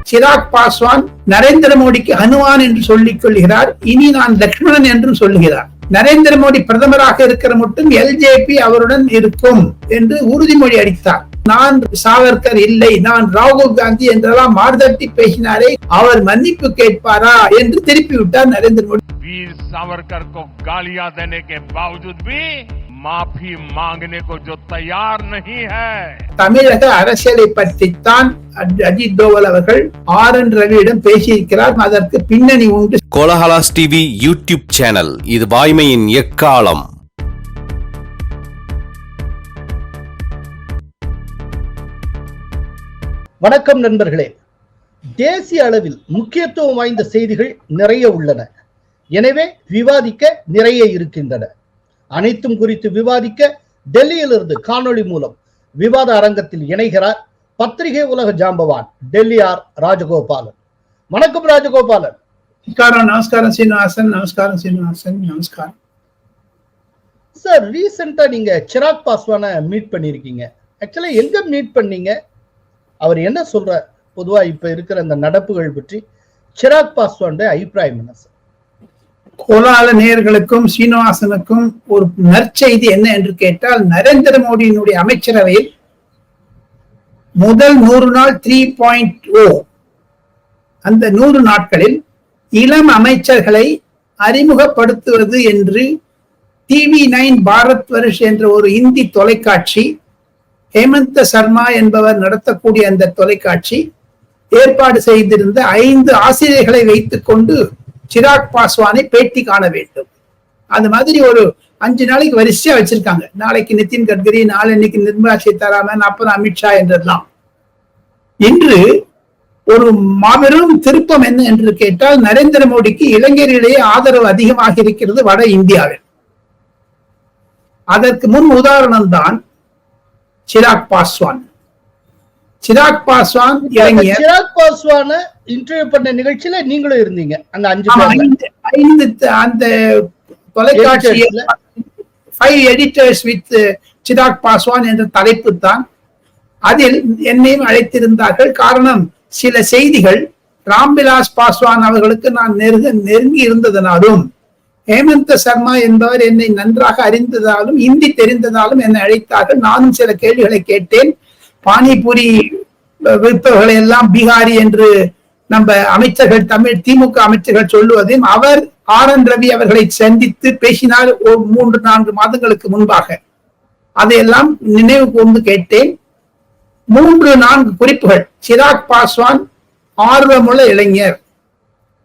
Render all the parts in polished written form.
சிராக் பாஸ்வான் நரேந்திர மோடிக்கு ஹனுமான் என்று சொல்லிக் கொள்கிறார். இனி நான் லக்ஷ்மணன் என்று சொல்லுகிறார். நரேந்திர மோடி பிரதமராக இருக்கிற மட்டும் எல்ஜேபி அவருடன் இருக்கும் என்று உறுதிமொழி அளித்தார். நான் சாவர்கர் இல்லை, நான் ராகுல் காந்தி என்றெல்லாம் மார்தட்டி பேசினாரே, அவர் மன்னிப்பு கேட்பாரா என்று திருப்பி விட்டார் நரேந்திர மோடி. वीर सावरकर को गालियां देने के बावजूद भी माफी मांगने को जो तैयार नहीं है. தமிழக அரசியலை பற்றித்தான் அஜித் தோவல் அவர்கள் RN ரவியிடம் பேசியிருக்கிறார். அதற்கு பின்னணி உண்டு. கோலஹலாஸ் டிவி யூடியூப் சேனல், இது வாய்மையின் எக்காலம். வணக்கம் நண்பர்களே. தேசிய அளவில் முக்கியத்துவம் வாய்ந்த செய்திகள் நிறைய உள்ளன. எனவே விவாதிக்க நிறைய இருக்கின்றன. அனைத்தும் குறித்து விவாதிக்க டெல்லியிலிருந்து காணொளி மூலம் விவாத அரங்கத்தில் இணைகிறார் பத்திரிகை உலக ஜாம்பவான் டெல்லி ராஜகோபாலன். வணக்கம் ராஜகோபாலன். நமஸ்காரம் சீனிவாசன். நமஸ்காரம் சீனிவாசன். நமஸ்காரம் சார். ரீசெண்டா நீங்க சிராக் பாஸ்வானை மீட் பண்ணிருக்கீங்க. ஆக்சுவலா எங்க மீட் பண்ணீங்க? அவர் என்ன சொல்ற? பொதுவா இப்ப இருக்கிற அந்த நடப்புகள் பற்றி சிராக் பாஸ்வான் அபிப்பிராயம் என்ன சார்? கோலால நேயர்களுக்கும் சீனிவாசனுக்கும் ஒரு நற்செய்தி என்ன என்று கேட்டால், நரேந்திர மோடியினுடைய அமைச்சரவையில் முதல் 100 நாள் 3.0 அந்த 100 நாட்களில் இளம் அமைச்சர்களை அறிமுகப்படுத்துவது என்று TV9 பாரத் வருஷ் என்ற ஒரு இந்தி தொலைக்காட்சி, ஹேமந்த சர்மா என்பவர் நடத்தக்கூடிய அந்த தொலைக்காட்சி ஏற்பாடு செய்திருந்த 5 ஆசிரியர்களை வைத்துக் கொண்டு சிராக் பாஸ்வானை பேட்டி காண வேண்டும். அது மாதிரி ஒரு 5 நாளைக்கு வரிசையா வச்சிருக்காங்க. நாளைக்கு நிதின் கட்கரி, நாளைக்கு நிர்மலா சீதாராமன், அப்புறம் அமித்ஷா என்றெல்லாம். இன்று ஒரு மாபெரும் திருப்பம் என்ன என்று கேட்டால், நரேந்திர மோடிக்கு இளைஞர்களிடையே ஆதரவு அதிகமாக இருக்கிறது வட இந்தியாவில். அதற்கு முன் உதாரணம் தான் சிராக் பாஸ்வான். சிராக் பாஸ்வான் இளைஞர். சிராக் பாஸ்வான இன்டர்வியூ பண்ண நிகழ்ச்சியில நீங்களும் இருந்தீங்க. அந்த 5 அந்த தொலைக்காட்சியில் 5 editors with சிராக் பாஸ்வான் என்ற தலைப்பு தான். அதில் என்னையும் அழைத்திருந்தார்கள். காரணம், சில செய்திகள் ராம்விலாஸ் பாஸ்வான் அவர்களுக்கு நான் நெருங்கி இருந்ததனாலும், ஹேமந்த சர்மா என்பவர் என்னை நன்றாக அறிந்ததாலும், இந்தி தெரிந்ததாலும் என்னை அழைத்தார்கள். நானும் சில கேள்விகளை கேட்டேன். பானிபூரி விற்பவர்களை எல்லாம் பீகாரி என்று நம்ம அமைச்சர்கள், தமிழ் திமுக அமைச்சர்கள் சொல்லுவதையும், அவர் RN ரவி அவர்களை சந்தித்து பேசினார் 3-4 மாதங்களுக்கு முன்பாக. அதையெல்லாம் நினைவு கூர்ந்து கேட்டேன். 3-4 குறிப்புகள். சிராக் பாஸ்வான் ஆர்வமுள்ள இளைஞர்,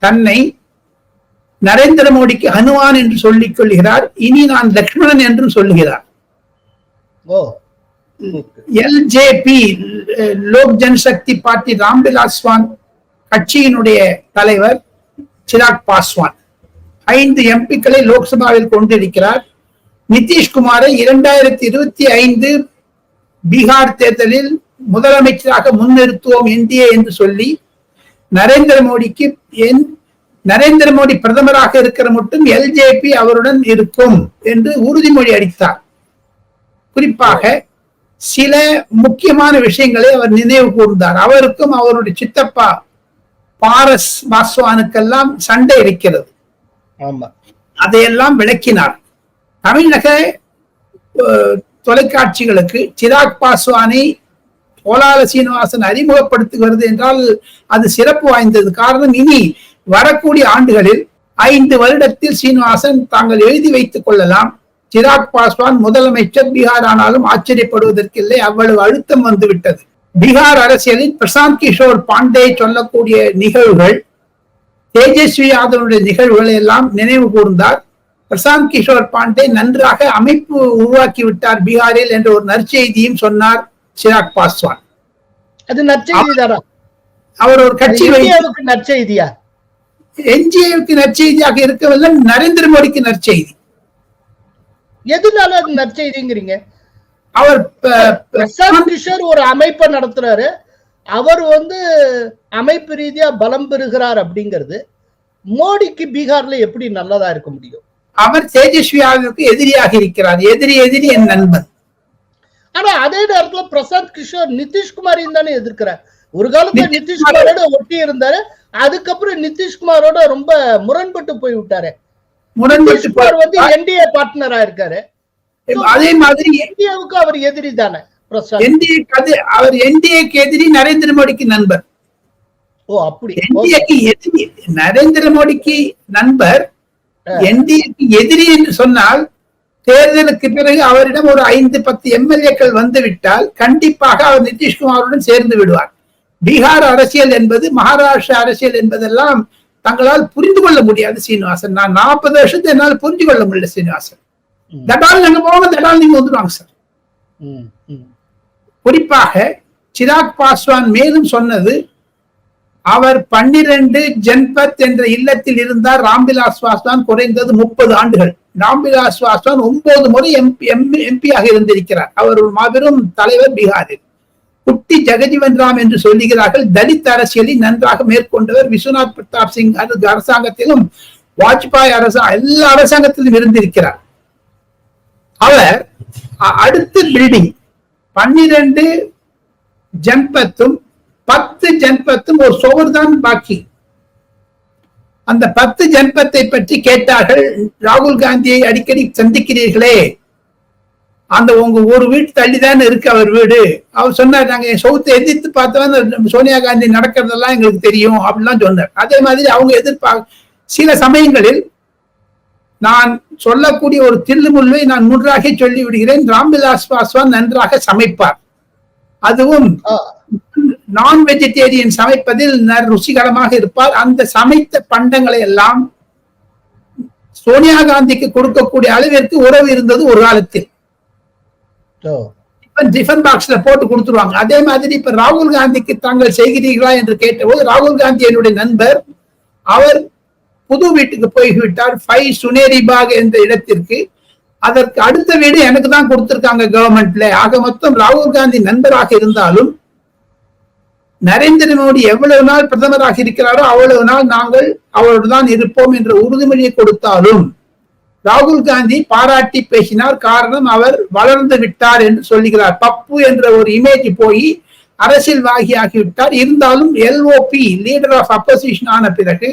தன்னை நரேந்திர மோடிக்கு ஹனுமான் என்று சொல்லிக் கொள்கிறார். இனி நான் லக்ஷ்மணன் என்று சொல்லுகிறார். எல்ஜேபி லோக் ஜனசக்தி பார்ட்டி ராம்விலாஸ் பாஸ்வான் கட்சியினுடைய தலைவர் சிராக் பாஸ்வான் 5 எம்பிக்களை லோக்சபாவில் கொண்டிருக்கிறார். நிதிஷ்குமாரை 2025 பீகார் தேர்தலில் முதலமைச்சராக முன்னிறுத்துவோம் என்டிஏ என்று சொல்லி நரேந்திர மோடி பிரதமராக இருக்கிற மட்டும் எல்ஜேபி அவருடன் இருக்கும் என்று உறுதிமொழி அளித்தார். குறிப்பாக சில முக்கியமான விஷயங்களை அவர் நினைவு கூர்ந்தார். அவருக்கும் அவருடைய சித்தப்பா பாரஸ் பாஸ்வானுக்கெல்லாம் சண்டை இருக்கிறது. அதையெல்லாம் விளக்கினார். தமிழக தொலைக்காட்சிகளுக்கு சிராக் பாஸ்வானை கோலால சீனிவாசன் அறிமுகப்படுத்துகிறது என்றால் அது சிறப்பு வாய்ந்தது. காரணம், இனி வரக்கூடிய ஆண்டுகளில் 5 வருடத்தில் சீனிவாசன் தாங்கள் எழுதி வைத்துக் கொள்ளலாம், சிராக் பாஸ்வான் முதலமைச்சர் பீகார் ஆனாலும் ஆச்சரியப்படுவதற்கில்லை, அவ்வளவு அழுத்தம் வந்துவிட்டது. பீகார் அரசியலில் பிரசாந்த் கிஷோர் பாண்டே சொல்லக்கூடிய நிகழ்வுகள், தேஜஸ்வி யாதவனுடைய நிகழ்வுகளை எல்லாம் நினைவு கூர்ந்தார். பிரசாந்த் கிஷோர் பாண்டே நன்றாக அமைப்பு உருவாக்கி விட்டார் பீகாரில் என்ற ஒரு நற்செய்தியும் சொன்னார் சிராக் பாஸ்வான். அது நற்செய்திதானா? அவர் ஒரு கட்சி நற்செய்தியா? என்ஜிஏவுக்கு நற்செய்தியாக இருக்கவில்லை, நரேந்திர மோடிக்கு நற்செய்தி. எதுனால அது நற்செய்திங்கிறீங்க? அவர் பிரசாந்த் கிஷோர் ஒரு அமைப்பை நடத்துறாரு, அவர் அமைப்பு ரீதியா பலம் பெறுகிறார் அப்படிங்கிறது மோடிக்கு பீகார்ல எப்படி நல்லதா இருக்க முடியும்? அவர் தேஜஸ்வி யாதவுக்கு எதிரியாக இருக்கிறார். எதிரி என் நண்பன். ஆனா அதே நேரத்துல பிரசாந்த் கிஷோர் நிதிஷ்குமாரையும் தானே எதிர்க்கிறார். ஒரு காலத்துல நிதிஷ்குமாரோட ஒட்டி இருந்தாரு, அதுக்கப்புறம் நிதிஷ்குமாரோட ரொம்ப முரண்பட்டு போய் விட்டாரு. நிதிஷ்குமார் வந்து என்டிஏ பார்ட்னரா இருக்காரு. அதே மாதிரி என்டிஏவுக்கு அவர் எதிரி தானே பிரசாத்? அவர் என்டிஏக்கு எதிரி, நரேந்திர மோடிக்கு நண்பர். ஓ அப்படி. என்டிஏக்கு எதிரி, நரேந்திர மோடிக்கு நண்பர். என்டிஏக்கு எதிரி என்று சொன்னால் தேர்தலுக்கு பிறகு அவரிடம் ஒரு 5-10 எம்எல்ஏக்கள் வந்து விட்டால் கண்டிப்பாக அவர் நிதிஷ்குமாருடன் சேர்ந்து விடுவார். பீகார் அரசியல் என்பது, மகாராஷ்டிரா அரசியல் என்பதெல்லாம் தங்களால் புரிந்து கொள்ள முடியாது சீனிவாசன். நான் 40 வருஷத்தை என்னால் புரிந்து கொள்ள முடியல சீனிவாசன். தடால் நாங்க போவாங்க, தடால் நீங்க வந்துடுவாங்க சார். குறிப்பாக சிராக் பாஸ்வான் மேலும் சொன்னது, அவர் 12 ஜன்பத் என்ற இல்லத்தில் இருந்தார் ராம்விலாஸ் பாஸ்வான் குறைந்தது 30 ஆண்டுகள். ராம்விலாஸ் பாஸ்வான் 9 முறை எம்பியாக இருந்திருக்கிறார். அவர் ஒரு மாபெரும் தலைவர் பீகாரில். குட்டி ஜெகஜீவன் ராம் என்று சொல்லுகிறார்கள். தலித் அரசியலை நன்றாக மேற்கொண்டவர். விஸ்வநாத் பிரதாப் சிங் அரசாங்கத்திலும், வாஜ்பாய் எல்லா அரசாங்கத்திலும் இருந்திருக்கிறார். அவர் அடுத்த பில்டிங் 12 ஜன்பத்தும் 10 ஜன்பத்தும் ஒரு சுவர் தான் பாக்கி. அந்த 10 ஜன்பத்தை பற்றி கேட்டார்கள். ராகுல் காந்தியை அடிக்கடி சந்திக்கிறீர்களே, அந்த உங்க ஒரு வீட்டு தள்ளிதான் இருக்கு அவர் வீடு. அவர் சொன்னார், நாங்க சவுத்தை எதிர்த்து பார்த்தவன் சோனியா காந்தி நடக்கிறதெல்லாம் எங்களுக்கு தெரியும் அப்படிலாம் சொன்னார். அதே மாதிரி அவங்க சில சமயங்களில் நான் சொல்லக்கூடிய ஒரு தில்லுமுல்லை நான் முன்றாக சொல்லி விடுகிறேன். ராம்விலாஸ் பாஸ்வான் நன்றாக சமைப்பார். அதுவும் நான் வெஜிடேரியன் சமைப்பதில் ருசிகரமாக இருப்பார். அந்த சமைத்த பண்டங்களை எல்லாம் சோனியா காந்திக்கு கொடுக்கக்கூடிய அளவிற்கு உறவு இருந்தது ஒரு காலத்தில். டிஃபன் பாக்ஸ்ல போட்டு கொடுத்துருவாங்க. அதே மாதிரி இப்ப ராகுல் காந்திக்கு தாங்கள் செய்கிறீர்களா என்று கேட்டபோது, ராகுல் காந்தி என்னுடைய நண்பர், அவர் புது வீட்டுக்கு போய்விட்டார், 5 சுனேரி பாக் என்ற இடத்திற்கு. அதற்கு அடுத்த வீடு எனக்கு தான் கொடுத்திருக்காங்க கவர்மெண்ட்ல. ஆக மொத்தம் ராகுல் காந்தி நண்பராக இருந்தாலும், நரேந்திர மோடி எவ்வளவு நாள் பிரதமராக இருக்கிறாரோ அவ்வளவு நாள் நாங்கள் அவரோடு தான் இருப்போம் என்ற உறுதிமொழியை கொடுத்தாலும் ராகுல் காந்தி பாராட்டி பேசினார். காரணம், அவர் வளர்ந்து விட்டார் என்று சொல்லுகிறார். பப்பு என்ற ஒரு இமேஜ் போய் அரசியல்வாதி ஆகிவிட்டார். இருந்தாலும் எல்ஓபி லீடர் ஆஃப் அப்போசிஷன் ஆன பிறகு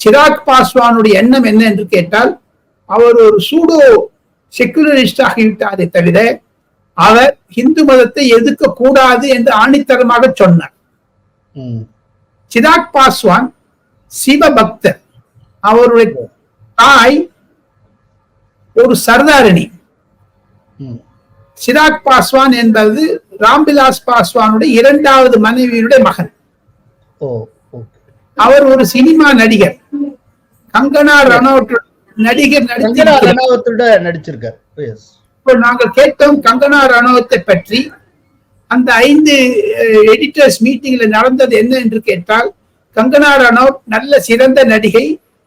சிராக் பாஸ்வானுடைய எண்ணம் என்ன என்று கேட்டால், அவர் ஒரு சூடோ செக்குலரிஸ்ட் ஆகிவிட்டாரே தவிர அவர் இந்து மதத்தை எதிர்க்க கூடாது என்று ஆணித்தரமாக சொன்னார். சிராக் பாஸ்வான் சிவபக்தர். அவருடைய தாய் ஒரு சர்தாரணி. சிராக் பாஸ்வான் என்பது ராம்விலாஸ் பாஸ்வானுடைய 2வது மனைவியுடைய மகன். அவர் ஒரு சினிமா நடிகர். கங்கனா ரனௌட் நடிச்சிருக்கார். நாங்கள் கேட்டோம் கங்கனா ரனௌத்தை பற்றி. அந்த 5 எடிட்டர்ஸ் மீட்டிங்ல நடந்தது என்ன என்று கேட்டால், கங்கனா ரனௌத் நல்ல சிறந்த நடிகை,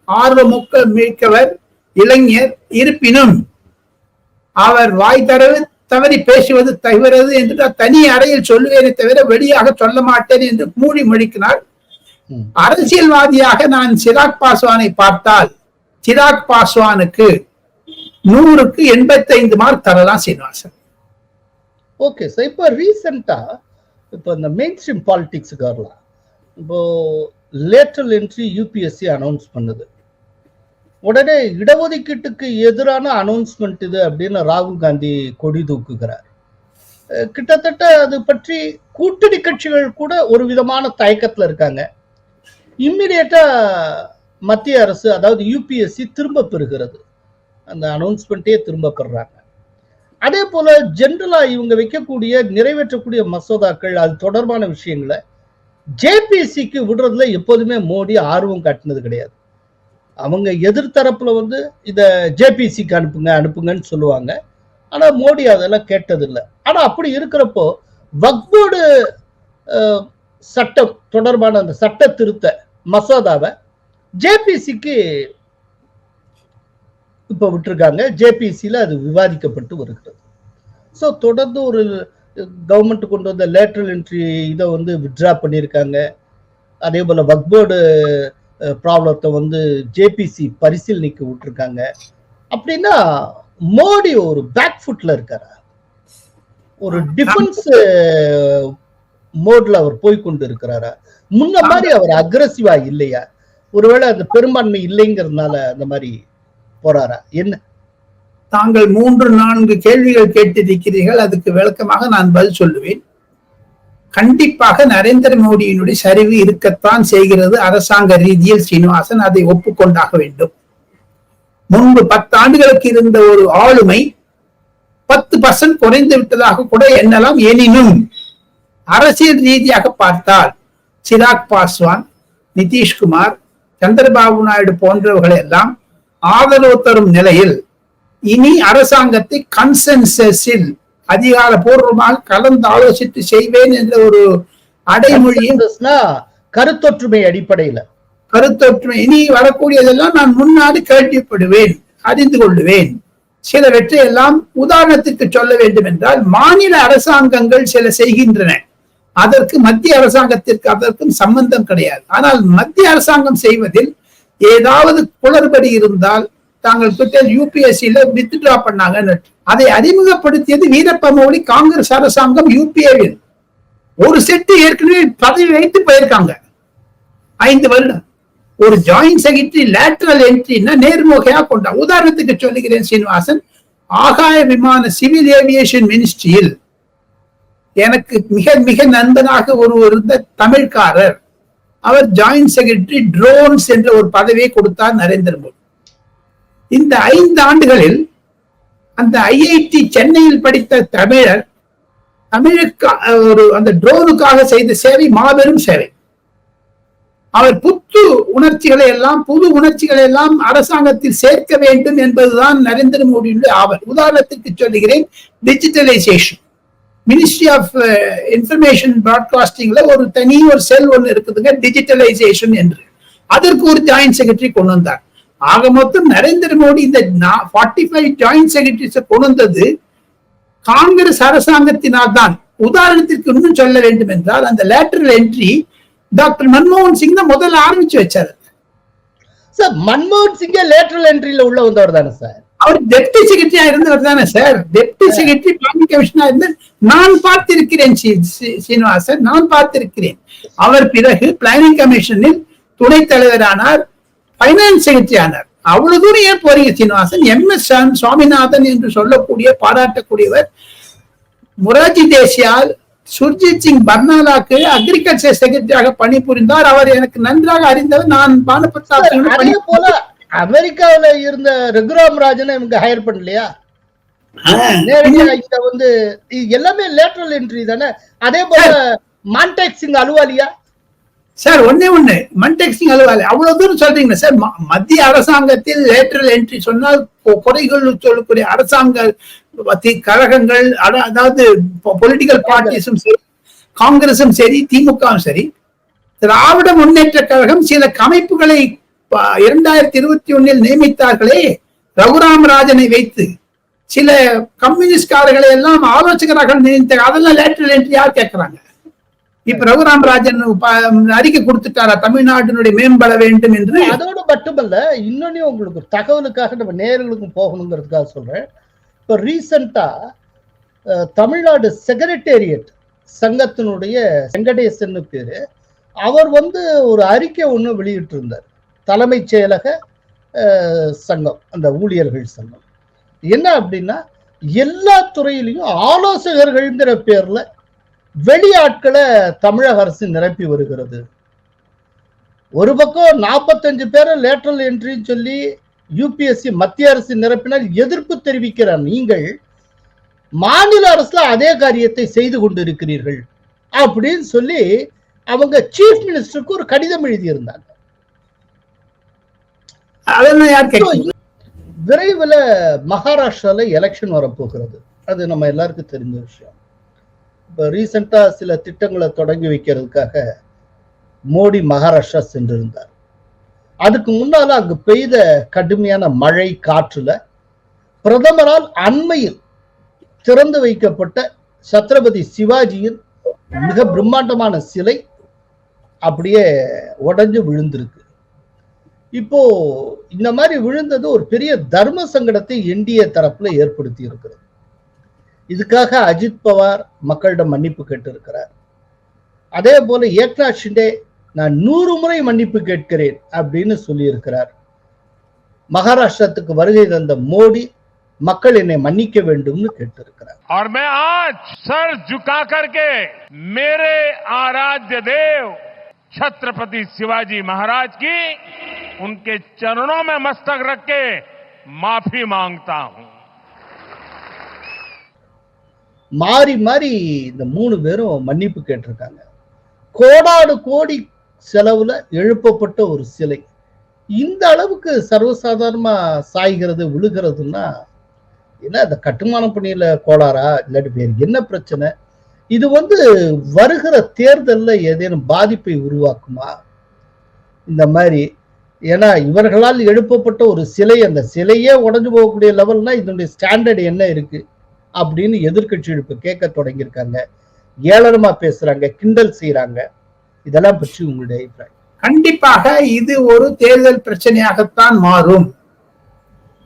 ஆர்வமிக்கவர், இளைஞர். இருப்பினும் அவர் வாய் தவறி பேசுவது தவிரது என்று தனி அறையில் சொல்லுவேனே தவிர வெளியாக சொல்ல மாட்டேன் என்று மூடி மொழிக்கினார். அரசியல்வாதியாக நான் சிராக் பாஸ்வானை பார்த்தால், சிராக் பாஸ்வானுக்கு 100க்கு 85 மார்க் தரலாம் சீனிவாசன். ஓகே சார், இப்போ ரீசெண்டா இப்போ இந்த மெயின் ஸ்ட்ரீம் பாலிடிக்ஸுக்கு வரலாம். இப்போ லேட்டரல் என்ட்ரி யூபிஎஸ்சி அனௌன்ஸ் பண்ணுது. உடனே இடஒதுக்கீட்டுக்கு எதிரான அனௌன்ஸ்மெண்ட் இது அப்படின்னு ராகுல் காந்தி கொடி தூக்குகிறார். கிட்டத்தட்ட அது பற்றி கூட்டணி கட்சிகள் கூட ஒரு விதமான தயக்கத்துல இருக்காங்க. இம்மிடியேட்டா மத்திய அரசு, அதாவது யூபிஎஸ்சி திரும்ப பெறுகிறது. அந்த அனௌன்ஸ்மெண்ட்டே திரும்ப பெறுறாங்க. அதே போல ஜெனரலா இவங்க வைக்கக்கூடிய நிறைவேற்றக்கூடிய மசோதாக்கள், அது தொடர்பான விஷயங்களை ஜேபிசிக்கு விடுறதுல எப்போதுமே மோடி ஆர்வம் காட்டினது கிடையாது. அவங்க எதிர்த்தரப்புல வந்து இத ஜேபிசிக்கு அனுப்புங்கன்னு சொல்லுவாங்க. ஆனா மோடி அதெல்லாம் கேட்டதில்லை. ஆனா அப்படி இருக்கிறப்போ வக்ஃப் போர்டு சட்டம் தொடர்பான அந்த சட்ட திருத்த மசோதாவை ஜேபிசிக்கு இப்ப விட்டுருக்காங்க. ஜேபிசியில அது விவாதிக்கப்பட்டு வருகிறது. ஸோ தொடர்ந்து ஒரு கவர்மெண்ட் கொண்டு வந்த லேட்டரல் என்ட்ரி இதை வந்து வித்ட்ரா பண்ணியிருக்காங்க. அதே போல வக்ஃப் போர்டு ப்ராப்ளத்தை வந்து ஜேபிசி பரிசீலனைக்கு விட்டுருக்காங்க. அப்படின்னா மோடி ஒரு பேக் ஃபுட்ல இருக்காரு. ஒரு டிஃபென்ஸ் மோட்ல அவர் போய்கொண்டு இருக்கிறாரா? முன்ன மாதிரி அவர் அக்ரெசிவா இல்லையா? ஒருவேளை அந்த பெரும்பான்மை இல்லைங்கிறதுனால அந்த மாதிரி போறாரா என்ன? தாங்கள் 3-4 கேள்விகள் கேட்டிருக்கிறீர்கள். அதுக்கு விளக்கமாக நான் பதில் சொல்லுவேன். கண்டிப்பாக நரேந்திர மோடியினுடைய சரிவு இருக்கத்தான் செய்கிறது. அரசாங்க ரீதியில் சீனிவாசன் அதை ஒப்புக்கொண்டாக வேண்டும். முன்பு 10 ஆண்டுகளுக்கு இருந்த ஒரு ஆளுமை 10% குறைந்து விட்டதாக கூட எண்ணலாம். எனினும் அரசியல் ரீதியாக பார்த்தால் சிராக் பாஸ்வான், நிதிஷ்குமார், சந்திரபாபு நாயுடு போன்றவர்கள் எல்லாம் ஆதரவு தரும் நிலையில் இனி அரசாங்கத்தை கன்சென்சஸில் அதிகாரப்பூர்வமாக கலந்து ஆலோசித்து செய்வேன் என்ற ஒரு அடைமொழியும் கருத்தொற்றுமை அடிப்படையில் கருத்தொற்றுமை இனி வரக்கூடியதெல்லாம் நான் முன்னாடி கேள்விப்படுவேன், அறிந்து கொள்ளுவேன். சிலவற்றையெல்லாம் உதாரணத்துக்கு சொல்ல வேண்டும் என்றால், மாநில அரசாங்கங்கள் சில செய்கின்றன, அதற்கு மத்திய அரசாங்கத்திற்கு அதற்கும் சம்பந்தம் கிடையாது. ஆனால் மத்திய அரசாங்கம் செய்வதில் ஏதாவது குளறுபடி இருந்தால் தாங்கள் கிட்ட யூபிஎஸ்சியில வித்ட்ரா பண்ணாங்க. அதை அறிமுகப்படுத்தியது வீரப்ப மொய்லி காங்கிரஸ் அரசாங்கம். யூபிஏவில் ஒரு செட்டு ஏற்கனவே பதவி வைத்து போயிருக்காங்க 5 வருடம். ஒரு ஜாயிண்ட் செக்ரட்டரி லேட்டரல் என்ட்ரின்னா நேர்முகையா கொண்டா. உதாரணத்துக்கு சொல்லுகிறேன் சீனிவாசன், ஆகாய விமான சிவில் ஏவியேஷன் மினிஸ்ட்ரியில் எனக்கு மிக மிக நண்பனாக ஒரு இருந்த தமிழ்காரர், அவர் ஜாயிண்ட் செக்ரட்டரி ட்ரோன்ஸ் என்ற ஒரு பதவியை கொடுத்தார் நரேந்திர மோடி. இந்த 5 ஆண்டுகளில் அந்த ஐஐடி சென்னையில் படித்த தமிழர் தமிழுக்கு ஒரு அந்த ட்ரோனுக்காக செய்த சேவை மாபெரும் சேவை. அவர் புது உணர்ச்சிகளை எல்லாம் அரசாங்கத்தில் சேர்க்க வேண்டும் என்பதுதான் நரேந்திர மோடியுடைய ஆவல். உதாரணத்துக்கு சொல்லுகிறேன், டிஜிட்டலைசேஷன். மினிஸ்ட்ரி ஆஃப் இன்ஃபர்மேஷன் பிராட்காஸ்டிங்ல ஒரு செல் ஒன்று இருக்குதுங்க, டிஜிட்டலைசேஷன் என்று. அதற்கு ஒரு ஜாயிண்ட் செக்ரட்டரி கொண்டு வந்தார். ஆக மொத்தம் நரேந்திர மோடி இந்த 45 ஜாயிண்ட் செக்ரட்டரிஸ் கொண்டு வந்தது காங்கிரஸ் அரசாங்கத்தினால் தான். உதாரணத்திற்கு இன்னும் சொல்ல வேண்டும் என்றால், அந்த லேட்டரல் என்ட்ரி டாக்டர் மன்மோகன் சிங் தான் முதல்ல ஆரம்பிச்சு வச்சாரு. சார், மன்மோகன் சிங் லேட்டரல் என்ட்ரியில உள்ள வந்தவர் தானே சார்? அவர் டெப்டி செக்ரட்டரியா இருந்தவர் தானே சார்? டெப்டி செக்ரட்டரி பிளானிங் கமிஷனா இருந்து நான் பார்த்திருக்கிறேன் சீனிவாசன், நான் பார்த்திருக்கிறேன். அவர் பிறகு பிளானிங் கமிஷனில் துணைத் தலைவரானார், பைனான்ஸ் செக்ரட்டரி ஆனார். அவ்வளவு தூரம் ஏன் போறீங்க சீனிவாசன்? MS சுவாமிநாதன் என்று சொல்லக்கூடிய பாராட்டக்கூடியவர் மொரார்ஜி தேசியால் சுர்ஜித் சிங் பர்னாலாக்கு அக்ரிகல்ச்சர் செக்ரட்டரியாக பணிபுரிந்தார். அவர் எனக்கு நன்றாக அறிந்தவர். நான் அதே போல அமெரிக்காவில இருந்த ரகுராம் ராஜனை இவங்க ஹையர் பண்ணலையா? நேரடியா இங்க எல்லாமே லேட்டரல் என்ட்ரி தானே. அதே போல மான்டேக் சிங் அலுவாலியா சார், ஒண்ணு மன்டேக் சிங் அலுவாலி. அவ்வளவு தூரம் சொல்றீங்க சார். மத்திய அரசாங்கத்தில் லேட்டரல் என்ட்ரி சொன்னால் குறைகள் சொல்லக்கூடிய அரசாங்க கழகங்கள், அதாவது பொலிட்டிக்கல் பார்ட்டிஸும் சரி, காங்கிரசும் சரி, திமுகவும் சரி, திராவிட முன்னேற்ற கழகம் சில கமைப்புகளை 2021 நியமித்தார்களே ரகுராம் ராஜனை வைத்து, சில கம்யூனிஸ்ட்காரர்களை எல்லாம் ஆலோசகராக நியமித்த, அதெல்லாம் லேட்டரல் என்ட்ரி யார் கேட்கிறாங்க? இப்ப ரகுராம் ராஜன் அறிக்கை கொடுத்துட்டாரா தமிழ்நாட்டினுடைய மேம்பட வேண்டும் என்று? அதோடு மட்டுமல்ல, இன்னொன்னு உங்களுக்கு தகவலுக்காக நம்ம நேயர்களுக்கும் போகணுங்கிறதுக்காக சொல்றேன். இப்ப ரீசெண்டா தமிழ்நாடு செக்ரட்டேரியட் சங்கத்தினுடைய வெங்கடேசன் பேரு, அவர் ஒரு அறிக்கை ஒண்ணு வெளியிட்டு இருந்தார். தலைமைச் செயலக சங்கம், அந்த ஊழியர்கள் சங்கம். என்ன அப்படின்னா, எல்லா துறையிலையும் ஆலோசகர்கள்ங்கிற பேர்ல வெளியாட்களை தமிழக அரசு நிரப்பி வருகிறது. ஒரு பக்கம் 45 பேரை லேட்டரல் என்ட்ரின்னு சொல்லி யூபிஎஸ்சி மத்திய அரசு நிரப்பினால் எதிர்ப்பு தெரிவிக்கிற நீங்கள் மாநில அரசுல அதே காரியத்தை செய்து கொண்டிருக்கிறீர்கள் அப்படின்னு சொல்லி அவங்க சீஃப் மினிஸ்டருக்கு ஒரு கடிதம் எழுதியிருந்தாங்க. விரைவில் மகாராஷ்டிரால எலெக்ஷன் வரப்போகிறது, அது நம்ம எல்லாருக்கும் தெரிஞ்ச விஷயம். இப்ப ரீசெண்டா சில திட்டங்களை தொடங்கி வைக்கிறதுக்காக மோடி மகாராஷ்டிரா சென்றிருந்தார். அதுக்கு முன்னால அங்கு பெய்த கடுமையான மழை காற்றுல பிரதமரால் அண்மையில் திறந்து வைக்கப்பட்ட சத்ரபதி சிவாஜியின் மிக பிரம்மாண்டமான சிலை அப்படியே உடைஞ்சு விழுந்திருக்கு. இப்போ இந்த மாதிரி விழுந்தது ஒரு பெரிய தர்ம சங்கடத்தை என்டிஏ தரப்புல ஏற்படுத்தி இருக்கிறது. இதுக்காக அஜித் பவார் மக்களிடம் மன்னிப்பு கேட்டு இருக்கிறார். அதே போல ஏக்நாத் ஷிண்டே நான் 100 முறை மன்னிப்பு கேட்கிறேன் அப்படின்னு சொல்லி இருக்கிறார். மகாராஷ்டிரத்துக்கு வருகை தந்த மோடி மக்கள் என்னை மன்னிக்க வேண்டும்னு கேட்டிருக்கிறார். और मैं आज सर झुका करके मेरे आराध्य देव छत्रपति शिवाजी महाराज की उनके चरणों में मस्तक रख के माफी मांगता हूं. மாறி மாறி இந்த 3 பேரும் மன்னிப்பு கேட்டிருக்காங்க. கோடாடு கோடி செலவுல எழுப்பப்பட்ட ஒரு சிலை இந்த அளவுக்கு சர்வசாதாரணமா சாய்கிறது விழுகிறதுன்னா என்ன, இந்த கட்டுமான பணியில கோளாறா இல்லாட்டி வேறு என்ன பிரச்சனை? இது வருகிற தேர்தல்ல ஏதேனும் பாதிப்பை உருவாக்குமா இந்த மாதிரி? ஏன்னா இவர்களால் எழுப்பப்பட்ட ஒரு சிலை, அந்த சிலையே உடைஞ்சு போகக்கூடிய லெவல்னா இதனுடைய ஸ்டாண்டர்ட் என்ன இருக்கு அப்படின்னு எதிர்கட்சிகள் இப்ப கேட்க தொடங்கியிருக்காங்க. ஏளனமா பேசுறாங்க, கிண்டல் செய்யறாங்க. இதெல்லாம் பற்றி உங்களுடைய அபிப்பிராயம்? கண்டிப்பாக இது ஒரு தேர்தல் பிரச்சனையாகத்தான் மாறும்.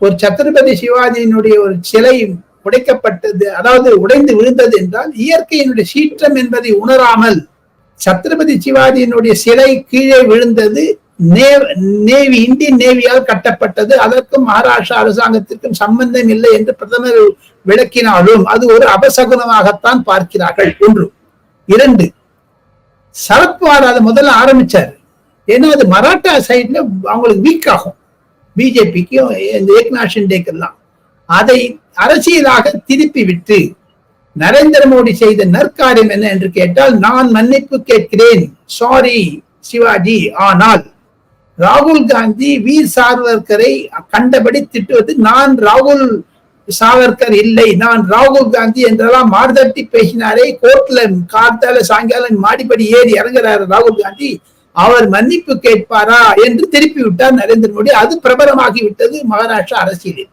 ஒரு சத்ரபதி சிவாஜியினுடைய ஒரு சிலை உடைக்கப்பட்டது, அதாவது உடைந்து விழுந்தது என்றால் இயற்கையினுடைய சீற்றம் என்பதை உணராமல் சத்ரபதி சிவாஜியினுடைய சிலை கீழே விழுந்தது. நேவி, இந்தியன் நேவியால் கட்டப்பட்டது, அதற்கும் மகாராஷ்டிரா அரசாங்கத்திற்கும் சம்பந்தம் இல்லை என்று பிரதமர் விளக்கினாலும் அது ஒரு அபசகுனமாகத்தான் பார்க்கிறார்கள். 1. 2, சரத்பவார் அதை முதல்ல ஆரம்பிச்சாரு. ஏன்னா அது மராட்டா சைட்ல அவங்களுக்கு வீக் ஆகும், பிஜேபிக்கும் ஏக்நாத் ஷிண்டேக்கெல்லாம். அதை அரசியலாக திருப்பி விட்டு நரேந்திர மோடி செய்த நற்காரியம் என்ன என்று கேட்டால், நான் மன்னிப்பு கேட்கிறேன், சாரி சிவாஜி, ஆனால் ராகுல் காந்தி வீர் சாவர்கரை கண்டபடி திட்டுவது, நான் ராகுல் சாவர்கர் இல்லை, நான் ராகுல் காந்தி என்றெல்லாம் மார்தட்டி பேசினாரே. கோர்ட்ல காத்தால சாயங்காலம் மாடிப்படி ஏறி இறங்குறாரு ராகுல் காந்தி, அவர் மன்னிப்பு கேட்பாரா என்று திருப்பி விட்டார் நரேந்திர மோடி. அது பிரபலமாகி விட்டது மகாராஷ்டிரா அரசியலில்.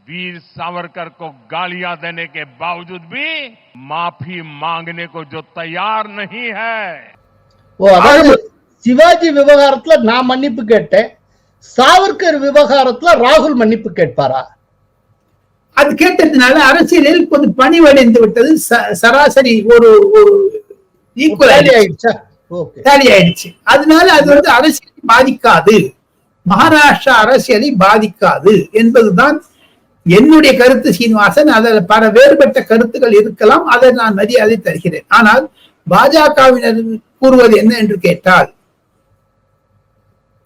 वीर सावरकर को गालियां देने के बावजूद भी माफी मांगने को जो तैयार नहीं है. அதாவது சிவாஜி விவகாரத்துல நான் மன்னிப்பு கேட்டேன், சாவர்கர் விவகாரத்துல ராகுல் மன்னிப்பு கேட்பாரா? அது கேட்டதுனால அரசியலில் கொஞ்சம் பணிவடைந்து விட்டது. சராசரி ஒரு ஈக்குவல் ஆயிடுச்சு. அதனால அது அரசியலை பாதிக்காது, மகாராஷ்டிரா அரசியலை பாதிக்காது என்பதுதான் என்னுடைய கருத்து. சீனிவாசன், அதில் பல வேறுபட்ட கருத்துக்கள் இருக்கலாம், அதை நான் மரியாதை தருகிறேன். ஆனால் பாஜகவினர் கூறுவது என்ன என்று கேட்டால்,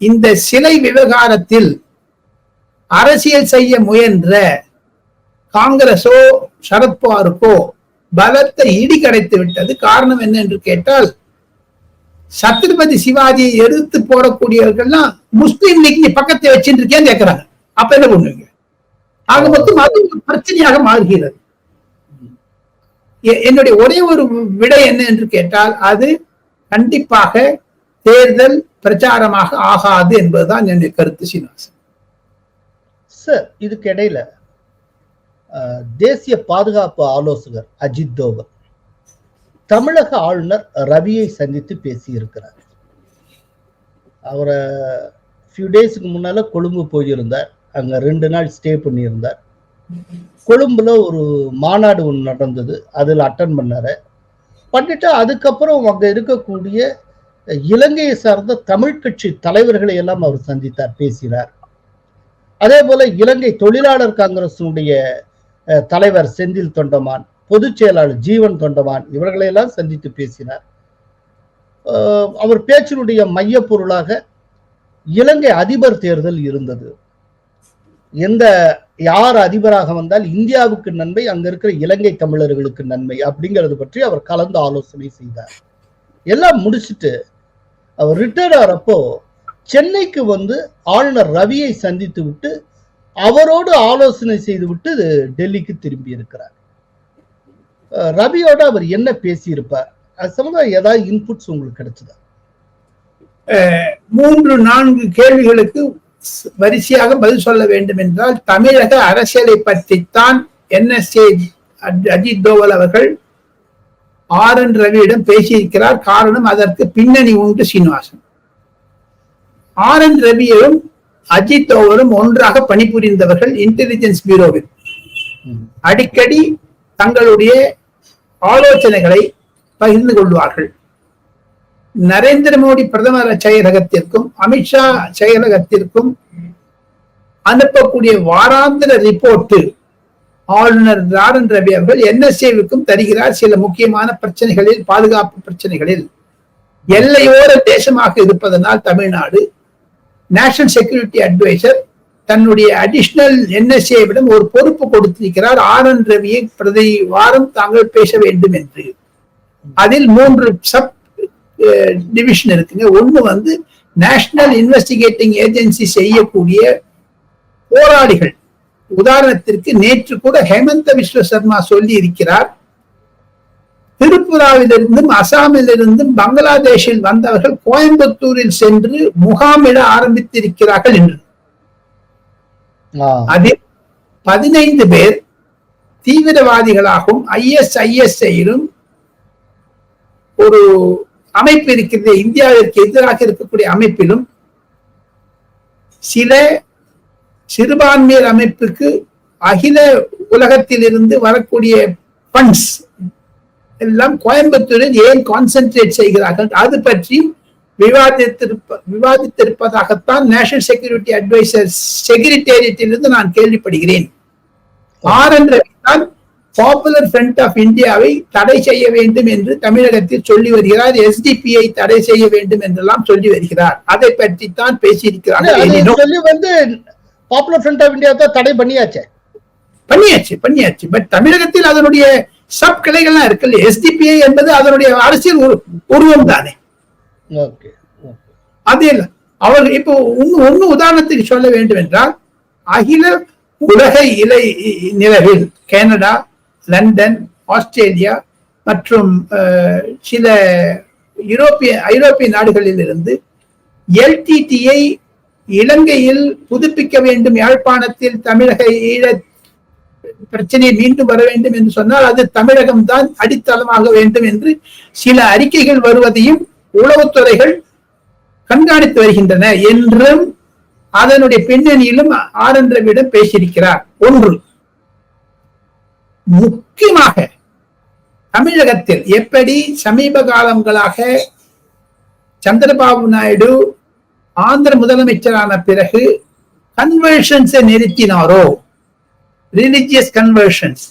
இந்த சிலை விவகாரத்தில் அரசியல் செய்ய முயன்ற காங்கிரஸோ சரத்பவாருக்கோ பலத்தை இடி கிடைத்து விட்டது. காரணம் என்ன என்று கேட்டால், சத்ரபதி சிவாஜியை எடுத்து போடக்கூடியவர்கள்லாம் முஸ்லீம் லீக் நீ பக்கத்தை வச்சுட்டு இருக்கேன்னு கேட்கிறாங்க. அப்ப என்ன பண்ணுவீங்க? ஆக மொத்தம் அது ஒரு பிரச்சனையாக மாறுகிறது. என்னுடைய ஒரே ஒரு விடை என்ன என்று கேட்டால், அது கண்டிப்பாக தேர்தல் பிரச்சாரமாக ஆகாது என்பதுதான் என்னுடைய கருத்து. சீனிவாசன் சார், இதுக்கு இடையில தேசிய பாதுகாப்பு ஆலோசகர் அஜித் தோவல் தமிழக ஆளுநர் ரவியை சந்தித்து பேசி இருக்கிறார். அவரை ஃபியூ டேஸ்க்கு முன்னால கொழும்பு போயிருந்தார், அங்க 2 நாள் ஸ்டே பண்ணியிருந்தார். கொழும்புல ஒரு மாநாடு ஒன்று நடந்தது, அதில் அட்டன் பண்ணிட்டு அதுக்கப்புறம் அங்க இருக்கக்கூடிய இலங்கையை சார்ந்த தமிழ் கட்சி தலைவர்களை எல்லாம் அவர் சந்தித்தார், பேசினார். அதே போல இலங்கை தொழிலாளர் காங்கிரசினுடைய தலைவர் செந்தில் தொண்டமான், பொதுச் செயலாளர் ஜீவன் தொண்டமான், இவர்களையெல்லாம் சந்தித்து பேசினார். அவர் பேச்சினுடைய மைய பொருளாக இலங்கை அதிபர் தேர்தல் இருந்தது. யார் அதிபராக வந்தால் இந்தியாவுக்கு நன்மை, அங்க இருக்கிற இலங்கை தமிழர்களுக்கு நன்மை அப்படிங்கிறது பற்றி அவர் கலந்து ஆலோசனை செய்தார். எல்லாம் முடிச்சுட்டு அவர் ரிட்டர்ன் ஆறப்போ சென்னைக்கு ஆளுநர் ரவியை சந்தித்து விட்டு அவரோடு ஆலோசனை செய்து விட்டு டெல்லிக்கு திரும்பி இருக்கிறார். ரவியோட அவர் என்ன பேசியிருப்பார்? அது சம்பந்தமா ஏதாவது இன்புட்ஸ் உங்களுக்கு கிடைச்சதா? 3-4 கேள்விகளுக்கு வரிசையாக பதில் சொல்ல வேண்டும் என்றால், தமிழக அரசியலை பற்றித்தான் NSA அஜித் தோவல் அவர்கள் RN ரவியிடம் பேசியிருக்கிறார். காரணம், அதற்கு பின்னணி உண்டு. சீனிவாசன், RN ரவியும் அஜித் தோவலும் ஒன்றாக பணிபுரிந்தவர்கள் இன்டெலிஜென்ஸ் பியூரோவில். அடிக்கடி தங்களுடைய ஆலோசனைகளை பகிர்ந்து கொள்வார்கள். நரேந்திர மோடி பிரதமர் செயலகத்திற்கும் அமித்ஷா செயலகத்திற்கும் அனுப்பக்கூடிய வாராந்திர ரிப்போர்ட் ஆளுநர் ஆர் என் ரவி அவர்கள் NSAவுக்கும் தருகிறார். சில முக்கியமான பிரச்சனைகளில், பாதுகாப்பு பிரச்சனைகளில் எல்லையோர தேசமாக இருப்பதனால் தமிழ்நாடு நேஷனல் செக்யூரிட்டி அட்வைசர் தன்னுடைய அடிஷனல் NSAவிடம் ஒரு பொறுப்பு கொடுத்திருக்கிறார். ஆர் என் ரவியை பிரதி வாரம் தாங்கள் பேச வேண்டும் என்று. அதில் 3 சப் டிவிஷன் இருக்குங்க. ஒண்ணு நேஷனல் இன்வெஸ்டிகேட்டிங் ஏஜென்சி செய்யக்கூடிய போராளிகள். உதாரணத்திற்கு நேற்று கூட ஹேமந்த விஸ்வ சர்மா சொல்லி இருக்கிறார், திரிபுராவிலிருந்தும் அசாமிலிருந்தும் பங்களாதேஷில் வந்தவர்கள் கோயம்புத்தூரில் சென்று முகாமிட ஆரம்பித்திருக்கிறார்கள் என்று. அதில் 15 பேர் தீவிரவாதிகளாகவும் ISISயிலும் ஒரு அமைப்பு இருக்கிறது, இந்தியாவிற்கு எதிராக இருக்கக்கூடிய அமைப்பிலும் சில சிறுபான்மையர் அமைப்புக்கு அகில உலகத்தில் இருந்து வரக்கூடிய பண்ட்ஸ் எல்லாம் கோயம்புத்தூரில் ஏன் கான்சென்ட்ரேட் செய்கிறார்கள் அது பற்றி விவாதித்திருப்பதாகத்தான் நேஷனல் செக்யூரிட்டி அட்வைசர் செக்ரட்டேரியட்டிலிருந்து நான் கேள்விப்படுகிறேன். ஆர் என் ரவி தான் பாப்புலர் ஃப்ரண்ட் ஆஃப் இந்தியாவை தடை செய்ய வேண்டும் என்று தமிழகத்தில் சொல்லி வருகிறார். SDPஐ தடை செய்ய வேண்டும் என்றெல்லாம் சொல்லி வருகிறார். அதை பற்றி தான் பேசியிருக்கிறார். பாப்புலர் ஃப்ரண்ட் ஆஃப் இந்தியா தான் தடை பண்ணியாச்சு. பட் தமிழகத்தில் அதனுடைய சப் கிளைகள்லாம் இருக்குல்ல. SDPI என்பது அதனுடைய அரசியல் உருவம் தானே. அது இல்ல அவர் இப்போ ஒன்னு உதாரணத்துக்கு சொல்ல வேண்டும் என்றால், அகில உலக இலை நிலவில் கனடா, லண்டன், ஆஸ்திரேலியா மற்றும் சில ஐரோப்பிய நாடுகளில் இருந்து LTTஐ இலங்கையில் புதுப்பிக்க வேண்டும், யாழ்ப்பாணத்தில் தமிழக ஈழ பிரச்சனையை மீண்டும் வர வேண்டும் என்று சொன்னால் அது தமிழகம் தான் அடித்தளமாக வேண்டும் என்று சில அறிக்கைகள் வருவதையும் உளவுத்துறைகள் கண்காணித்து வருகின்றன என்றும் அதனுடைய பின்னணியிலும் ஆர் என் ரவியிடம் பேசியிருக்கிறார். ஒன்று முக்கியமாக தமிழகத்தில் எப்படி சமீப காலங்களாக சந்திரபாபு நாயுடு ஆந்திர முதலமைச்சரான பிறகு கன்வர்ஷன்ஸை நிறுத்தினாரோ, ரிலிஜியஸ் கன்வர்ஷன்ஸ்,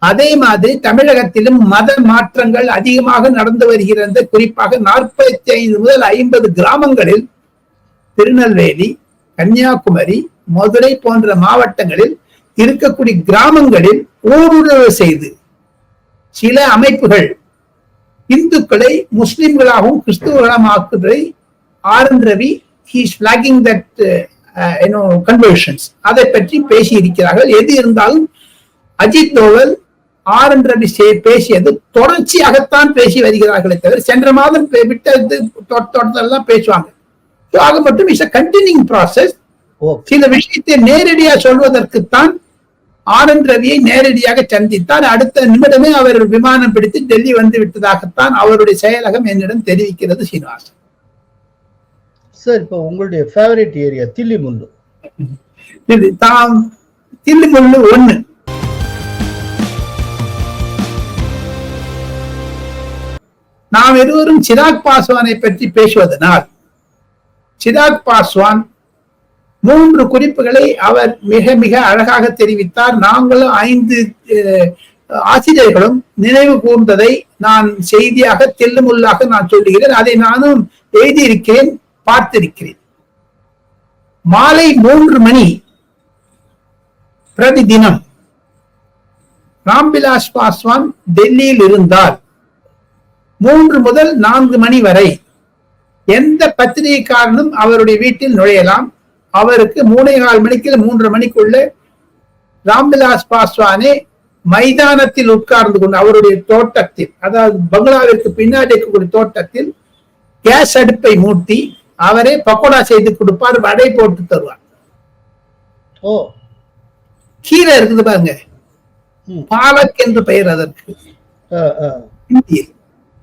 அதே மாதிரி தமிழகத்திலும் மத மாற்றங்கள் அதிகமாக நடந்து வருகிறது. குறிப்பாக 45 முதல் 50 கிராமங்களில், திருநெல்வேலி, கன்னியாகுமரி, மதுரை போன்ற மாவட்டங்களில் இருக்கக்கூடிய கிராமங்களில் ஊடுருவ செய்து சில அமைப்புகள் இந்துக்களை முஸ்லிம்களாகவும் கிறிஸ்துவர்களாக்குவதை R N Ravi flagging that conversions அதை பற்றி பேசி இருக்கிறார்கள். எது இருந்தாலும் அஜித் தோவல் ஆர் என் ரவி பேசியது தொடர்ச்சியாகத்தான் பேசி வருகிறார்களே தவிர சென்ற மாதம் விட்டது தோட்டத்தெல்லாம் பேசுவாங்க. ஆக மட்டும் இஸ் a continuing process. சில விஷயத்தை நேரடியாக சொல்வதற்குத்தான் ஆர் என் ரவியை நேரடியாக சந்தித்தார். அடுத்த நிமிடமே அவர் விமானம் பிடித்து டெல்லி வந்து விட்டதாகத்தான் அவருடைய செயலகம் என்னிடம் தெரிவிக்கிறது. சீனிவாசன் சார், இப்போ உங்களுடைய ஃபேவரட் ஏரியா தில்லிமுல்லு. தில்லிமுல்லு 1. நாம் இருவரும் சிராக் பாஸ்வானை பற்றி பேசுவதனால், சிராக் பாஸ்வான் 3 குறிப்புகளை அவர் மிக மிக அழகாக தெரிவித்தார். நாங்களும் 5 ஆசிரியர்களும் நினைவு கூர்ந்ததை நான் செய்தியாக தில்லுமுல்லாக நான் சொல்லுகிறேன். அதை நானும் எழுதியிருக்கிறேன், பார்த்திருக்கிறேன். மாலை 3 மணி பிரதி தினம் ராம்விலாஸ் பாஸ்வான் டெல்லியில் இருந்தால் 3 முதல் 4 மணி வரை எந்த பத்திரிகைக்காரனும் அவருடைய வீட்டில் நுழையலாம். அவருக்கு 3:15 மணிக்கு 3:30 மணிக்குள்ள ராம்விலாஸ் பாஸ்வானே மைதானத்தில் உட்கார்ந்து கொண்டு அவருடைய தோட்டத்தில், அதாவது பங்களாவிற்கு பின்னாடி இருக்கக்கூடிய தோட்டத்தில் கேஸ் அடுப்பை மூட்டி அவரே பக்கோடா செய்து கொடுப்பார், வடை போட்டு தருவார். கீரை இருக்குது பாருங்க, பாலக் என்று பெயர் அதற்கு இந்தியில்.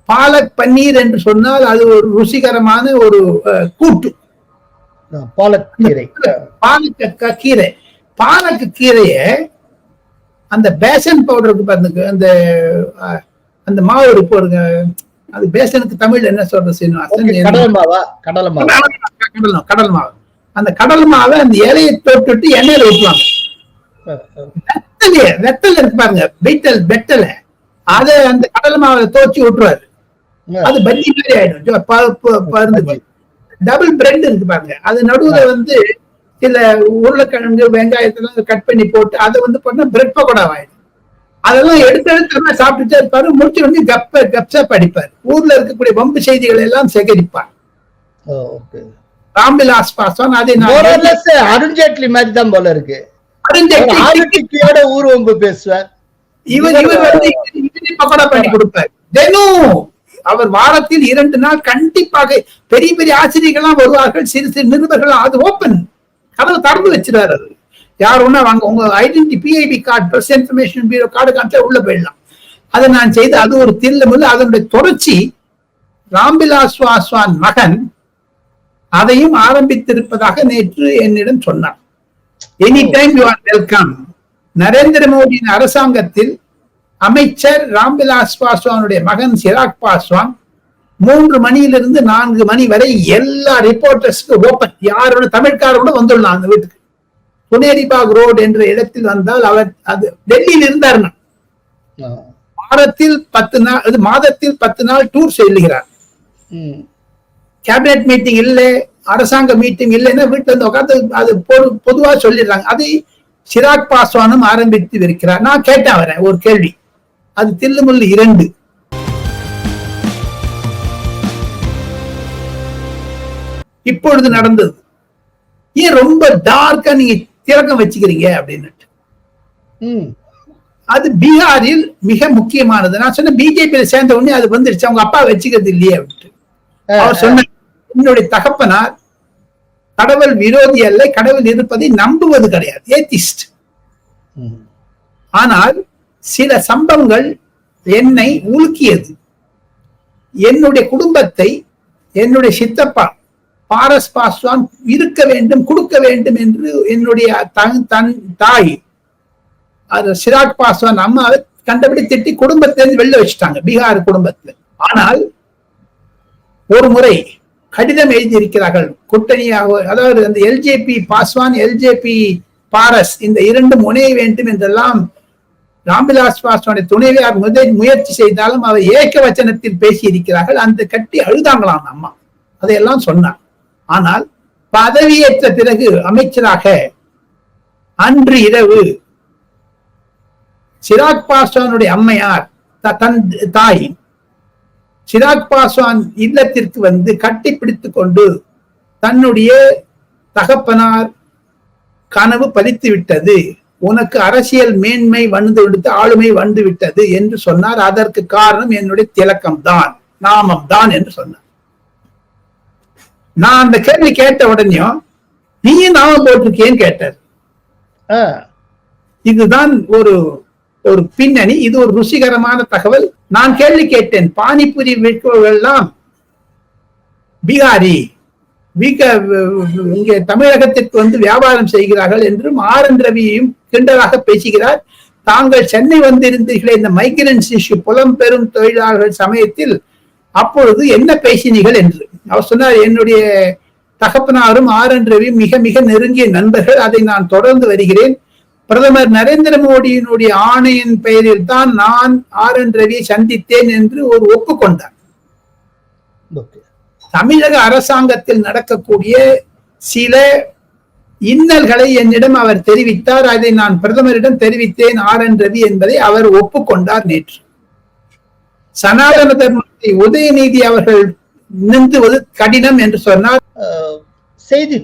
பாலக் பன்னீர் என்று சொன்னால் அது ஒரு ருசிகரமான ஒரு கூட்டு. பாலக்கீரை, கீரை, பாலக்கு கீரைய அந்த பேசன் பவுடருக்கு பாருங்க, அந்த மாவு போடுங்க, அது பேசனுக்கு தமிழ் என்ன சொல்ற சீனிவாசன்? கடல் மாவா? கடல் மாவு. கடல் மாவு. அந்த கடல் மாவை அந்த இலையை தொட்டுட்டு எண்ணெயில ஊற்றுவாங்க. வெத்தலை இருக்கு பாருங்க, வெத்தலை, அதை அந்த கடல் மாவை தோச்சி விட்டுருவாரு. அது பஜ்ஜி மாதிரி ஆயிடும். டபுள் பிரெட் இருக்கு பாருங்க, அது நடுவுல வந்து சில உருளைக்கிழங்கு வெங்காயத்தெல்லாம் கட் பண்ணி போட்டு அதை வந்து பண்ணா பிரெட் பக்கோடா ஆயிடும். அதெல்லாம் எடுத்து சாப்பிட்டுட்டே இருப்பாரு. முடிச்சு வந்து கப்சா படிப்பார். ஊர்ல இருக்கக்கூடிய வம்பு செய்திகள் எல்லாம் சேகரிப்பார். ராம்விலாஸ் பாஸ்வான் அதே அருண்ஜேட்லி மாதிரி தான் போல இருக்கு. ஊர் வம்பு பேசுவார். இவர் வந்து பக்கோடா பண்ணி கொடுப்பார் தினம். அவர் வாரத்தில் 2 நாள் கண்டிப்பாக பெரிய பெரிய ஆசிரியர்கள்லாம் வருவார்கள், சிறு சிறு நிருபர்கள். அது ஓப்பன், கதவை திறந்து வச்சிருவாரு. அது யார் ஒண்ணா வாங்க, உங்க identity PIB card, press information bureau card காமிச்சா உள்ள போயிடலாம். அதை நான் செய்து அது ஒரு தில்லமுள்ள அதனுடைய தொடர்ச்சி. ராம்விலாஸ் பாஸ்வான் மகன் அதையும் ஆரம்பித்திருப்பதாக நேற்று என்னிடம் சொன்னார். Any time you are welcome. Narendra மோடியின் அரசாங்கத்தில் அமைச்சர் ராம்விலாஸ் பாஸ்வானுடைய மகன் சிராக் பாஸ்வான் 3 மணியிலிருந்து 4 மணி வரை எல்லா ரிப்போர்ட்டர்ஸ்க்கு ஓபன். யாரோட தமிழ்காரோட வந்துடலாம் அந்த வீட்டுக்கு. புனேரிபாக் ரோடு என்ற இடத்தில் வந்தால் அவர் அது டெல்லியில் இருந்தாருன்னா மாதத்தில் 10 நாள் டூர் செல்லுகிறார். கேபினெட் மீட்டிங் இல்லை, அரசாங்க மீட்டிங் இல்லைன்னா வீட்டுல இருந்து உட்காந்து அது பொதுவா சொல்லிடுறாங்க. அதை சிராக் பாஸ்வானும் ஆரம்பித்து இருக்கிறார். நான் கேட்டேன் அவரை ஒரு கேள்வி, அது தில்லுமுள்ளு 2. இப்பொழுது நடந்தது ஏன் ரொம்ப டார்க்கா நீங்க திறக்கம் வச்சுக்கிறீங்க அப்படின்னு. அது பீகாரில் மிக முக்கியமானது. நான் சொன்ன பிஜேபியில சேர்ந்த உடனே அது வந்துருச்சு, அவங்க அப்பா வச்சுக்கிறது இல்லையே அப்படின்ட்டு. அவர் சொன்ன, என்னுடைய தகப்பனார் கடவுள் விரோதி அல்ல, கடவுள் இருப்பதை நம்புவது கிடையாது, ஏத்திஸ்ட். ஆனால் சில சம்பவங்கள் என்னை உலுக்கியது. என்னுடைய குடும்பத்தை என்னுடைய சித்தப்பா பாரஸ் பாஸ்வான் இருக்க வேண்டும், கொடுக்க வேண்டும் என்று என்னுடைய தாய் சிராக் பாஸ்வான் அம்மாவை கண்டபடி திட்டி குடும்பத்திலிருந்து வெளில வச்சுட்டாங்க, பீகார் குடும்பத்தில். ஆனால் ஒரு முறை கடிதம் எழுதியிருக்கிறார்கள் கூட்டணியாக, அதாவது அந்த எல்ஜேபி பாஸ்வான், எல்ஜேபி பாரஸ், இந்த 2 முனைய வேண்டும் என்றெல்லாம் ராம்விலாஸ் பாஸ்வானுடைய துணைவியார் முயற்சி செய்தாலும் அவர் ஏக வச்சனத்தில் பேசி இருக்கிறார்கள். அந்த கட்டி அழுதாங்களாம் அம்மா, அதையெல்லாம் சொன்னார். ஆனால் பதவியேற்ற பிறகு அமைச்சராக அன்று இரவு சிராக் பாஸ்வானுடைய அம்மையார் தன் தாய் சிராக் பாஸ்வான் இல்லத்திற்கு வந்து கட்டி பிடித்துக் கொண்டு தன்னுடைய தகப்பனார் கனவு பலித்து விட்டது, உனக்கு அரசியல் மேன்மை வந்து விடுத்து ஆளுமை வந்து விட்டது என்று சொன்னார். அதற்கு காரணம் என்னுடைய திலக்கம் தான், நாமம் தான் என்று சொன்னார். நான் அந்த கேள்வி கேட்ட உடனேயும் நீயும் நாமம் போட்டிருக்கேன்னு கேட்டார். இதுதான் ஒரு பின்னணி, இது ஒரு ருசிகரமான தகவல். நான் கேள்வி கேட்டேன், பானிபூரி விற்பவர்கள்லாம் பீகாரி இங்கே தமிழகத்திற்கு வந்து வியாபாரம் செய்கிறார்கள் என்றும் ஆர்.என். ரவியையும் கிண்டலாக பேசுகிறார். தாங்கள் சென்னை வந்திருந்தீர்களே இந்த மைக்ரன்ஸ் இஷ்யூ, புலம்பெறும் தொழிலாளர்கள் சமயத்தில், அப்பொழுது என்ன பேசினீர்கள் என்று. அவர் சொன்னார், என்னுடைய தகப்பனாரும் ஆர்.என். ரவியும் மிக மிக நெருங்கிய நண்பர்கள், அதை நான் தொடர்ந்து வருகிறேன். பிரதமர் நரேந்திர மோடியினுடைய ஆணையின் பெயரில் தான் நான் ஆர்.என். ரவியை சந்தித்தேன் என்று ஒரு ஒப்புக்கொண்டார். தமிழக அரசாங்கத்தில் நடக்கக்கூடிய சில இன்னல்களை என்னிடம் அவர் தெரிவித்தார். அதை நான் பிரதமரிடம் தெரிவித்தேன் ஆர்.என். ரவி என்பதை அவர் ஒப்புக்கொண்டார் நேற்று. சனாதன தர்மத்தை உதயநிதி அவர்கள் நிறுத்துவது கடினம் என்று சொன்னார். செய்தி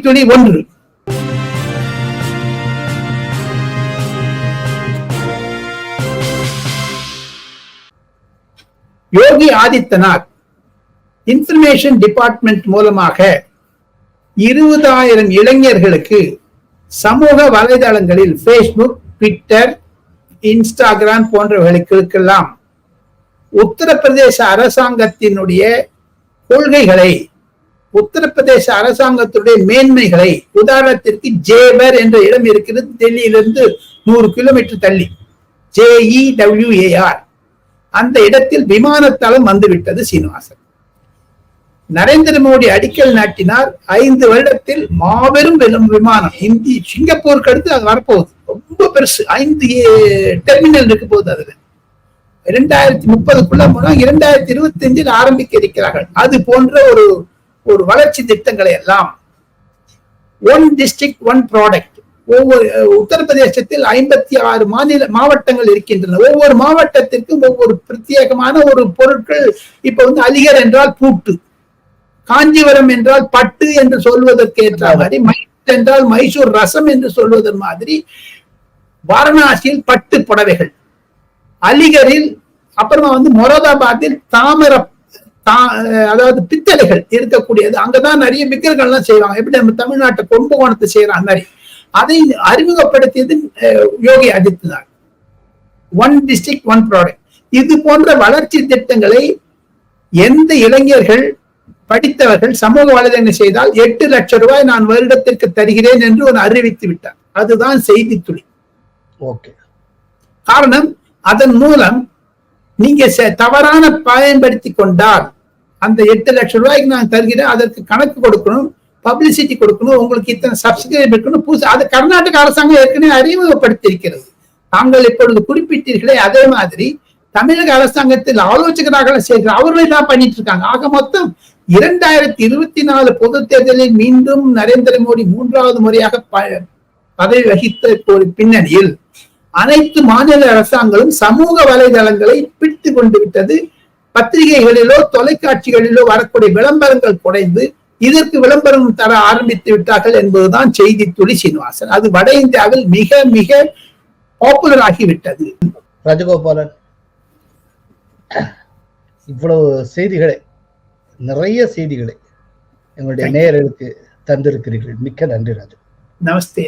துளி 1. யோகி ஆதித்யநாத் இன்ஃபர்மேஷன் டிபார்ட்மெண்ட் மூலமாக 20,000 இளைஞர்களுக்கு சமூக வலைதளங்களில் பேஸ்புக், ட்விட்டர், இன்ஸ்டாகிராம் போன்றவர்களுக்கெல்லாம் உத்தரப்பிரதேச அரசாங்கத்தினுடைய கொள்கைகளை, உத்தரப்பிரதேச அரசாங்கத்துடைய மேன்மைகளை, உதாரணத்திற்கு ஜேவர் என்ற இடம் இருக்கிறது டெல்லியிலிருந்து 100 கிலோமீட்டர் தள்ளி, JEWAR. அந்த இடத்தில் விமானத்தளம் வந்துவிட்டது சீனிவாசன். நரேந்திர மோடி அடிக்கல் நாட்டினார். 5 வருடத்தில் மாபெரும் விமானம் சிங்கப்பூருக்கு அடுத்து அது வரப்போகுது. ரொம்ப பெருசு. 5 டெர்மினல் இருக்க போகுது. அதுல 2030க்குள்ள 2025 ஆரம்பிக்க இருக்கிறார்கள். அது போன்ற ஒரு வளர்ச்சி திட்டங்களை எல்லாம் ஒன் டிஸ்ட்ரிக்ட் ஒன் ப்ராடக்ட். ஒவ்வொரு உத்தரப்பிரதேசத்தில் 56 மாவட்டங்கள் இருக்கின்றன. ஒவ்வொரு மாவட்டத்திற்கும் ஒவ்வொரு பிரத்யேகமான ஒரு பொருட்கள். இப்ப அலிகர் என்றால் பூட்டு, காஞ்சிபுரம் என்றால் பட்டு என்று சொல்வதற்கு ஏற்ற மாதிரி, மைசூர் என்றால் மைசூர் ரசம் என்று சொல்வதன் மாதிரி, வாரணாசியில் பட்டு புடவைகள், அலிகரில் அப்புறமா மொராதாபாத்தில் அதாவது பித்தளைகள் இருக்கக்கூடியது. அங்கதான் நிறைய விக்கிரகங்கள்லாம் செய்வாங்க. எப்படி நம்ம தமிழ்நாட்டை கும்பகோணத்தை செய்யறாங்க மாதிரி. அதை அறிமுகப்படுத்தியது Yogi Adityanath. One district one product. இது போன்ற வளர்ச்சி திட்டங்களை எந்த இளைஞர்கள் படித்தவர்கள் சமூக வலைதளங்கள் செய்தால் 8 லட்சம் ரூபாய் நான் வருடத்திற்கு தருகிறேன் என்று அறிவித்து விட்டார். அதுதான் செய்தி துளி. காரணம், அதன் மூலம் நீங்க தவறான பயன்படுத்தி கொண்டால் அந்த 8 லட்சம் ரூபாய்க்கு நான் தருகிறேன், அதற்கு கணக்கு கொடுக்கணும், பப்ளிசிட்டி கொடுக்கணும், உங்களுக்கு இத்தனை சப்ஸ்கிரைப் இருக்கணும். அது கர்நாடக அரசாங்கம் ஏற்கனவே அறிமுகப்படுத்தி இருக்கிறது. தாங்கள் இப்பொழுது குறிப்பிட்டீர்களே, அதே மாதிரி தமிழக அரசாங்கத்தில் ஆலோசகராக செய்கிற அவர்களை தான் பண்ணிட்டு இருக்காங்க. ஆக மொத்தம் 2024 பொது தேர்தலில் மீண்டும் நரேந்திர மோடி 3வது முறையாக பதவி வகித்த பின்னணியில் அனைத்து மாநில அரசாங்கங்களும் சமூக வலைதளங்களை பிடித்து கொண்டு விட்டது. பத்திரிகைகளிலோ தொலைக்காட்சிகளிலோ வரக்கூடிய விளம்பரங்கள் குறைந்து இதற்கு விளம்பரம் தர ஆரம்பித்து விட்டார்கள் என்பதுதான் செய்தி துளி சீனிவாசன். அது வட இந்தியாவில் மிக மிக பாப்புலர் ஆகிவிட்டது. ராஜகோபாலன், இவ்வளவு செய்திகளை, நிறைய செய்திகளை எங்களுடைய நேயர்களுக்கு தந்திருக்கிறீர்கள். மிக்க நன்றி ராஜு. நமஸ்தே.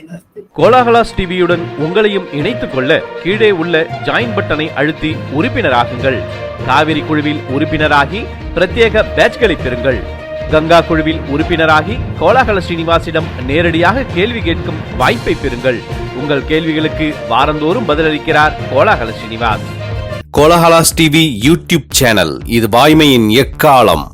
கோலாகலாஸ் டிவியுடன் உங்களையும் இணைத்துக் கொள்ள கீழே உள்ள ஜாயின் பட்டனை அழுத்தி உறுப்பினராகுங்கள். காவிரி குழுவில் உறுப்பினராகி பிரத்யேக பேட்ச்களை பெறுங்கள். கங்கா குழுவில் உறுப்பினராகி கோலாகல ஸ்ரீனிவாசிடம் நேரடியாக கேள்வி கேட்கும் வாய்ப்பை பெறுங்கள். உங்கள் கேள்விகளுக்கு வாரந்தோறும் பதிலளிக்கிறார் Kolahala Srinivas. Kolahalas TV YouTube channel, இது வாய்மையின் எக்காலம்.